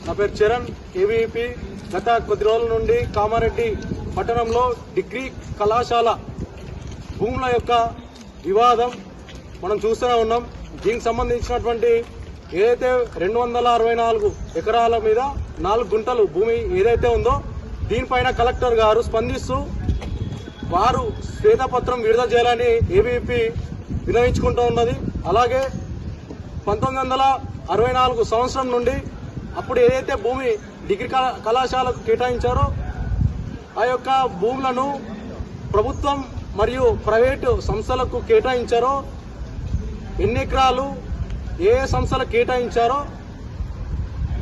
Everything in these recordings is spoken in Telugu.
నా పేరు చరణ్, ఏవీపీ. గత కొద్ది రోజుల నుండి కామారెడ్డి పట్టణంలో డిగ్రీ కళాశాల భూముల యొక్క వివాదం మనం చూస్తూనే ఉన్నాం. దీనికి సంబంధించినటువంటి ఏదైతే 264 ఎకరాల మీద 4 గుంటలు భూమి ఏదైతే ఉందో దీనిపైన కలెక్టర్ గారు స్పందిస్తూ వారు శ్వేతపత్రం విడుదల చేయాలని ఏవీపీ వినయించుకుంటూ ఉన్నది. అలాగే 1964 సంవత్సరం నుండి అప్పుడు ఏదైతే భూమి డిగ్రీ కళాశాలకు కేటాయించారో ఆ యొక్క భూములను ప్రభుత్వం మరియు ప్రైవేటు సంస్థలకు కేటాయించారో, ఎన్ని ఎకరాలు ఏ సంస్థలకు కేటాయించారో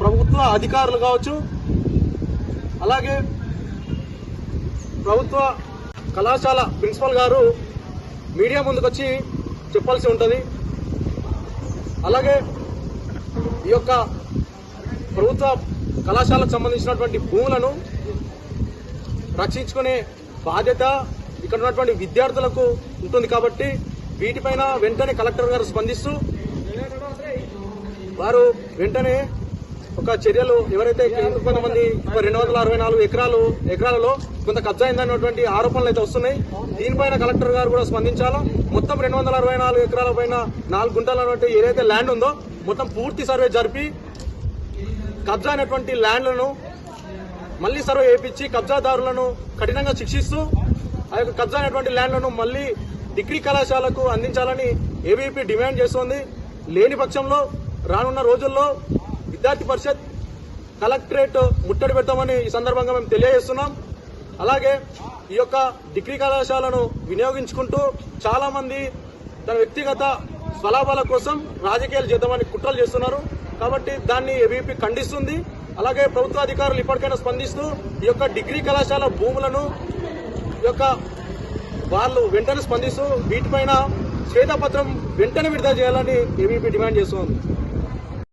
ప్రభుత్వ అధికారులు కావచ్చు, అలాగే ప్రభుత్వ కళాశాల ప్రిన్సిపల్ గారు మీడియా ముందుకొచ్చి చెప్పాల్సి ఉంటుంది. అలాగే ఈ యొక్క ప్రభుత్వ కళాశాలకు సంబంధించినటువంటి భూములను రక్షించుకునే బాధ్యత ఇక్కడ ఉన్నటువంటి విద్యార్థులకు ఉంటుంది. కాబట్టి వీటిపైన వెంటనే కలెక్టర్ గారు స్పందిస్తూ వారు వెంటనే ఒక చర్యలు ఎవరైతే కొంతమంది 264 ఎకరాలలో కొంత కబ్జా అయిందన్నటువంటి ఆరోపణలు అయితే వస్తున్నాయి. దీనిపైన కలెక్టర్ గారు కూడా స్పందించాలా. మొత్తం 264 ఎకరాల పైన 4 గుంటల ఏదైతే ల్యాండ్ ఉందో మొత్తం పూర్తి సర్వే జరిపి కబ్జా అయినటువంటి ల్యాండ్లను మళ్లీ సర్వే చేయించి కబ్జాదారులను కఠినంగా శిక్షిస్తూ ఆ యొక్క కబ్జా అయినటువంటి ల్యాండ్లను మళ్లీ డిగ్రీ కళాశాలకు అందించాలని ఏవీపీ డిమాండ్ చేస్తోంది. లేని పక్షంలో రానున్న రోజుల్లో విద్యార్థి పరిషత్ కలెక్టరేట్ ముట్టడి పెడతామని ఈ సందర్భంగా మేము తెలియజేస్తున్నాం. అలాగే ఈ యొక్క డిగ్రీ కళాశాలను వినియోగించుకుంటూ చాలా మంది తన వ్యక్తిగత స్వలాభాల కోసం రాజకీయాలు చేద్దామని కుట్రలు చేస్తున్నారు. కాబట్టి దాన్ని ఏవీపీ ఖండిస్తుంది. అలాగే ప్రభుత్వ అధికారులు ఇప్పటికైనా స్పందిస్తూ ఈ యొక్క డిగ్రీ కళాశాల భూములను వాళ్ళు వెంటనే స్పందిస్తూ వీటిపైన శ్వేతపత్రం వెంటనే విడుదల చేయాలని ఏవీపీ డిమాండ్ చేస్తోంది.